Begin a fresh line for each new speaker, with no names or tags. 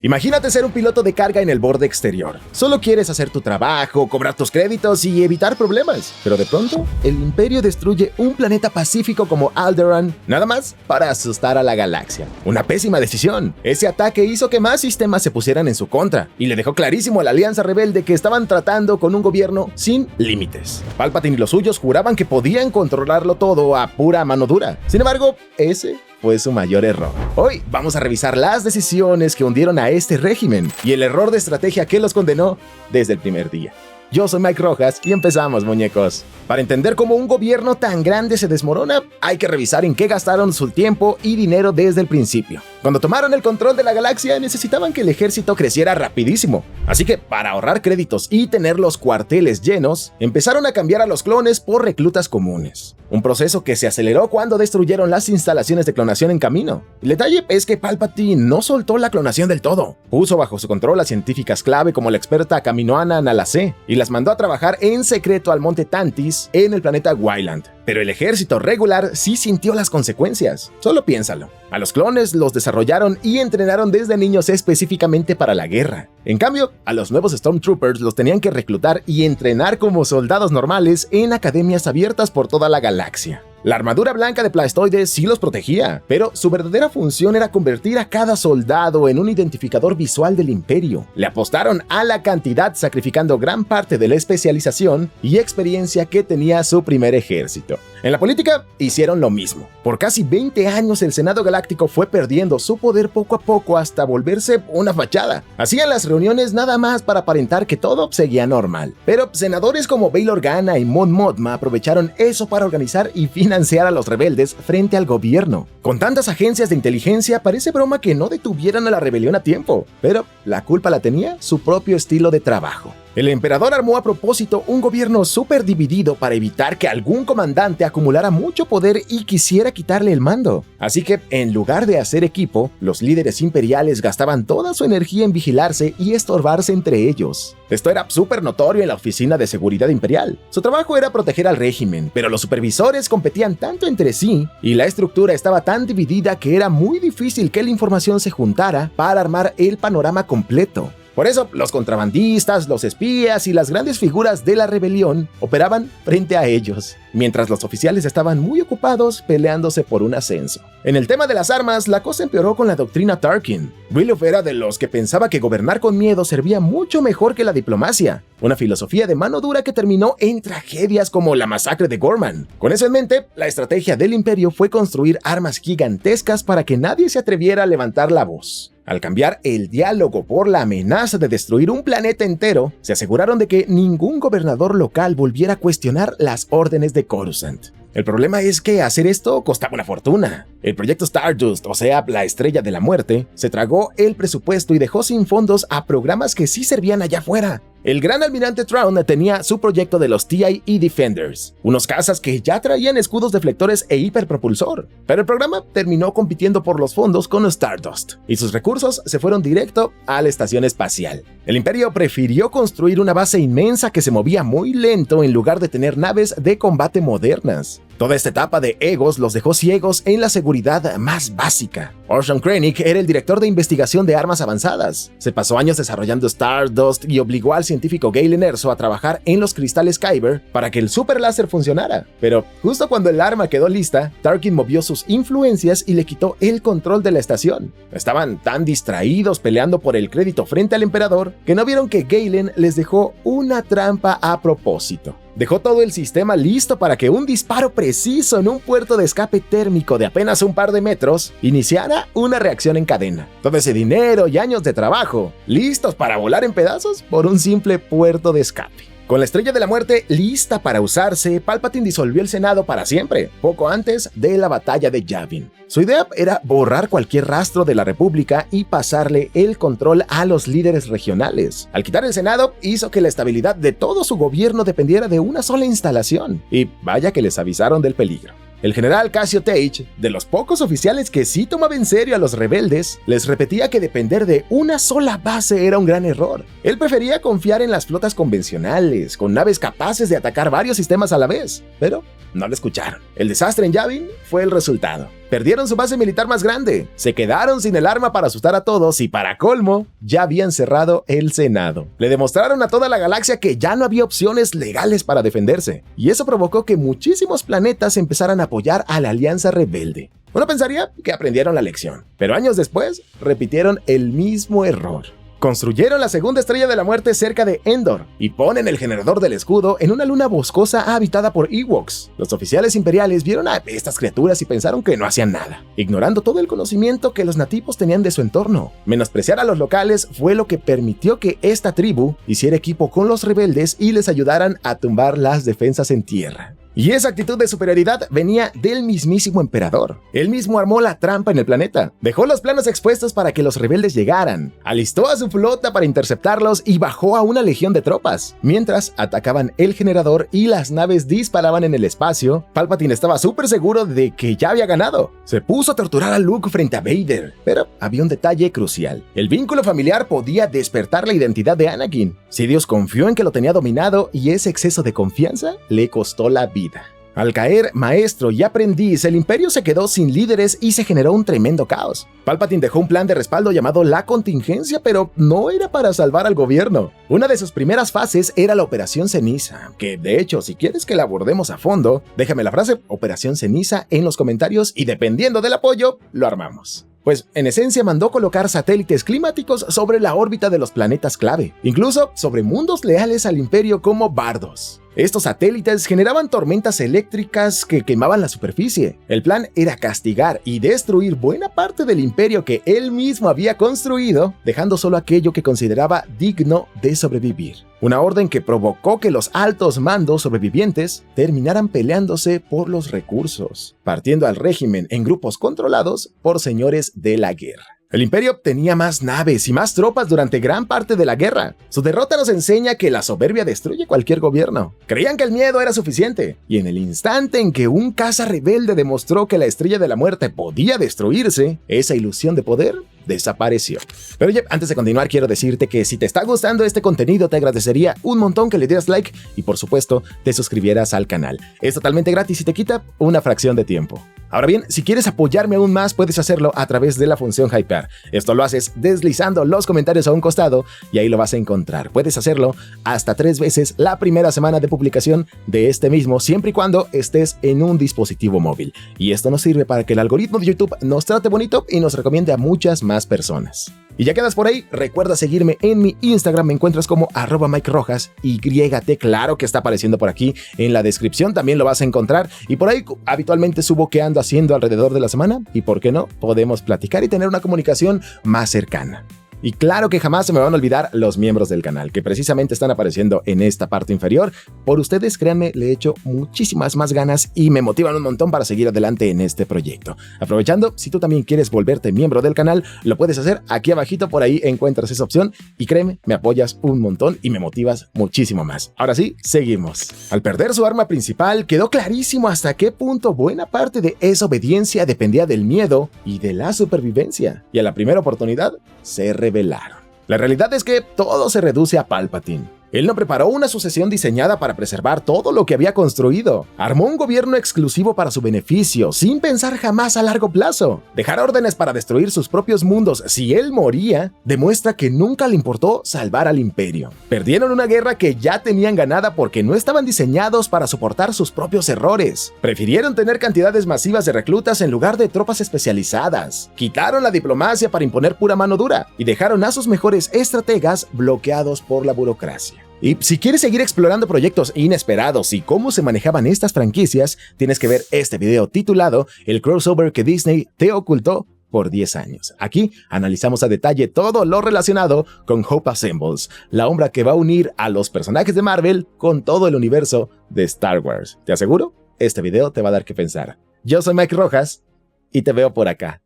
Imagínate ser un piloto de carga en el borde exterior. Solo quieres hacer tu trabajo, cobrar tus créditos y evitar problemas. Pero de pronto, el Imperio destruye un planeta pacífico como Alderaan, nada más para asustar a la galaxia. Una pésima decisión. Ese ataque hizo que más sistemas se pusieran en su contra y le dejó clarísimo a la Alianza Rebelde que estaban tratando con un gobierno sin límites. Palpatine y los suyos juraban que podían controlarlo todo a pura mano dura. Sin embargo, ese fue su mayor error. Hoy vamos a revisar las decisiones que hundieron a este régimen y el error de estrategia que los condenó desde el primer día. Yo soy Mike Rojas y empezamos, muñecos. Para entender cómo un gobierno tan grande se desmorona, hay que revisar en qué gastaron su tiempo y dinero desde el principio. Cuando tomaron el control de la galaxia, necesitaban que el ejército creciera rapidísimo. Así que, para ahorrar créditos y tener los cuarteles llenos, empezaron a cambiar a los clones por reclutas comunes. Un proceso que se aceleró cuando destruyeron las instalaciones de clonación en camino. El detalle es que Palpatine no soltó la clonación del todo. Puso bajo su control a científicas clave como la experta Kaminoana Nalase y las mandó a trabajar en secreto al monte Tantis en el planeta Wyland. Pero el ejército regular sí sintió las consecuencias. Solo piénsalo. A los clones los desarrollaron y entrenaron desde niños específicamente para la guerra. En cambio, a los nuevos Stormtroopers los tenían que reclutar y entrenar como soldados normales en academias abiertas por toda la galaxia. La armadura blanca de Plastoide sí los protegía, pero su verdadera función era convertir a cada soldado en un identificador visual del Imperio. Le apostaron a la cantidad, sacrificando gran parte de la especialización y experiencia que tenía su primer ejército. En la política hicieron lo mismo. Por casi 20 años el Senado Galáctico fue perdiendo su poder poco a poco hasta volverse una fachada. Hacían las reuniones nada más para aparentar que todo seguía normal. Pero senadores como Bail Organa y Mon Mothma aprovecharon eso para organizar y financiar a los rebeldes frente al gobierno. Con tantas agencias de inteligencia, parece broma que no detuvieran a la rebelión a tiempo. Pero la culpa la tenía su propio estilo de trabajo. El emperador armó a propósito un gobierno súper dividido para evitar que algún comandante acumulara mucho poder y quisiera quitarle el mando. Así que, en lugar de hacer equipo, los líderes imperiales gastaban toda su energía en vigilarse y estorbarse entre ellos. Esto era súper notorio en la Oficina de Seguridad Imperial. Su trabajo era proteger al régimen, pero los supervisores competían tanto entre sí y la estructura estaba tan dividida que era muy difícil que la información se juntara para armar el panorama completo. Por eso, los contrabandistas, los espías y las grandes figuras de la rebelión operaban frente a ellos, mientras los oficiales estaban muy ocupados peleándose por un ascenso. En el tema de las armas, la cosa empeoró con la doctrina Tarkin. Willow era de los que pensaba que gobernar con miedo servía mucho mejor que la diplomacia, una filosofía de mano dura que terminó en tragedias como la masacre de Gorman. Con eso en mente, la estrategia del Imperio fue construir armas gigantescas para que nadie se atreviera a levantar la voz. Al cambiar el diálogo por la amenaza de destruir un planeta entero, se aseguraron de que ningún gobernador local volviera a cuestionar las órdenes de Coruscant. El problema es que hacer esto costaba una fortuna. El proyecto Stardust, o sea, la Estrella de la Muerte, se tragó el presupuesto y dejó sin fondos a programas que sí servían allá afuera. El gran almirante Thrawn tenía su proyecto de los TIE Defenders, unos cazas que ya traían escudos deflectores e hiperpropulsor, pero el programa terminó compitiendo por los fondos con Stardust, y sus recursos se fueron directo a la estación espacial. El Imperio prefirió construir una base inmensa que se movía muy lento en lugar de tener naves de combate modernas. Toda esta etapa de egos los dejó ciegos en la seguridad más básica. Orson Krennic era el director de investigación de armas avanzadas. Se pasó años desarrollando Stardust y obligó al científico Galen Erso a trabajar en los cristales Kyber para que el super láser funcionara. Pero justo cuando el arma quedó lista, Tarkin movió sus influencias y le quitó el control de la estación. Estaban tan distraídos peleando por el crédito frente al emperador que no vieron que Galen les dejó una trampa a propósito. Dejó todo el sistema listo para que un disparo preciso en un puerto de escape térmico de apenas un par de metros iniciara una reacción en cadena. Todo ese dinero y años de trabajo, listos para volar en pedazos por un simple puerto de escape. Con la Estrella de la Muerte lista para usarse, Palpatine disolvió el Senado para siempre, poco antes de la batalla de Yavin. Su idea era borrar cualquier rastro de la República y pasarle el control a los líderes regionales. Al quitar el Senado, hizo que la estabilidad de todo su gobierno dependiera de una sola instalación, y vaya que les avisaron del peligro. El general Cassio Tage, de los pocos oficiales que sí tomaba en serio a los rebeldes, les repetía que depender de una sola base era un gran error. Él prefería confiar en las flotas convencionales, con naves capaces de atacar varios sistemas a la vez, pero no lo escucharon. El desastre en Yavin fue el resultado. perdieron su base militar más grande, se quedaron sin el arma para asustar a todos y para colmo, ya habían cerrado el Senado. Le demostraron a toda la galaxia que ya no había opciones legales para defenderse, y eso provocó que muchísimos planetas empezaran a apoyar a la Alianza Rebelde. Uno pensaría que aprendieron la lección, pero años después repitieron el mismo error. Construyeron la segunda estrella de la muerte cerca de Endor y ponen el generador del escudo en una luna boscosa habitada por Ewoks. Los oficiales imperiales vieron a estas criaturas y pensaron que no hacían nada, ignorando todo el conocimiento que los nativos tenían de su entorno. Menospreciar a los locales fue lo que permitió que esta tribu hiciera equipo con los rebeldes y les ayudaran a tumbar las defensas en tierra. Y esa actitud de superioridad venía del mismísimo emperador. Él mismo armó la trampa en el planeta, dejó los planos expuestos para que los rebeldes llegaran, alistó a su flota para interceptarlos y bajó a una legión de tropas. Mientras atacaban el generador y las naves disparaban en el espacio, Palpatine estaba súper seguro de que ya había ganado. Se puso a torturar a Luke frente a Vader, pero había un detalle crucial. El vínculo familiar podía despertar la identidad de Anakin. Sidious confió en que lo tenía dominado y ese exceso de confianza le costó la vida. Al caer maestro y aprendiz, el imperio se quedó sin líderes y se generó un tremendo caos. Palpatine dejó un plan de respaldo llamado la contingencia, pero no era para salvar al gobierno. Una de sus primeras fases era la Operación Ceniza, que de hecho, si quieres que la abordemos a fondo, déjame la frase Operación Ceniza en los comentarios y dependiendo del apoyo, lo armamos. Pues en esencia mandó colocar satélites climáticos sobre la órbita de los planetas clave, incluso sobre mundos leales al imperio como Bardos. Estos satélites generaban tormentas eléctricas que quemaban la superficie. El plan era castigar y destruir buena parte del imperio que él mismo había construido, dejando solo aquello que consideraba digno de sobrevivir. Una orden que provocó que los altos mandos sobrevivientes terminaran peleándose por los recursos, partiendo al régimen en grupos controlados por señores de la guerra. El imperio tenía más naves y más tropas durante gran parte de la guerra. Su derrota nos enseña que la soberbia destruye cualquier gobierno. Creían que el miedo era suficiente, y en el instante en que un caza rebelde demostró que la estrella de la muerte podía destruirse, esa ilusión de poder desapareció. Pero oye, antes de continuar quiero decirte que si te está gustando este contenido te agradecería un montón que le dieras like y por supuesto te suscribieras al canal. Es totalmente gratis y te quita una fracción de tiempo. Ahora bien, si quieres apoyarme aún más, puedes hacerlo a través de la función Hypear. Esto lo haces deslizando los comentarios a un costado y ahí lo vas a encontrar. Puedes hacerlo hasta 3 veces la primera semana de publicación de este mismo, siempre y cuando estés en un dispositivo móvil. Y esto nos sirve para que el algoritmo de YouTube nos trate bonito y nos recomiende a muchas más personas. Y ya quedas por ahí, recuerda seguirme en mi Instagram, me encuentras como @MikeRojas, YT, claro que está apareciendo por aquí en la descripción, también lo vas a encontrar, y por ahí habitualmente subo qué ando haciendo alrededor de la semana, y por qué no, podemos platicar y tener una comunicación más cercana. Y claro que jamás se me van a olvidar los miembros del canal, que precisamente están apareciendo en esta parte inferior. Por ustedes, créanme, le echo muchísimas más ganas y me motivan un montón para seguir adelante en este proyecto. Aprovechando, si tú también quieres volverte miembro del canal, lo puedes hacer aquí abajito, por ahí encuentras esa opción y créeme, me apoyas un montón y me motivas muchísimo más. Ahora sí, seguimos. Al perder su arma principal, quedó clarísimo hasta qué punto buena parte de esa obediencia dependía del miedo y de la supervivencia. Y a la primera oportunidad, se revelaron. La realidad es que todo se reduce a Palpatine. Él no preparó una sucesión diseñada para preservar todo lo que había construido. Armó un gobierno exclusivo para su beneficio, sin pensar jamás a largo plazo. Dejar órdenes para destruir sus propios mundos si él moría, demuestra que nunca le importó salvar al imperio. Perdieron una guerra que ya tenían ganada porque no estaban diseñados para soportar sus propios errores. Prefirieron tener cantidades masivas de reclutas en lugar de tropas especializadas. Quitaron la diplomacia para imponer pura mano dura y dejaron a sus mejores estrategas bloqueados por la burocracia. Y si quieres seguir explorando proyectos inesperados y cómo se manejaban estas franquicias, tienes que ver este video titulado El crossover que Disney te ocultó por 10 años. Aquí analizamos a detalle todo lo relacionado con Hope Assembles, la obra que va a unir a los personajes de Marvel con todo el universo de Star Wars. Te aseguro, este video te va a dar que pensar. Yo soy Mike Rojas y te veo por acá.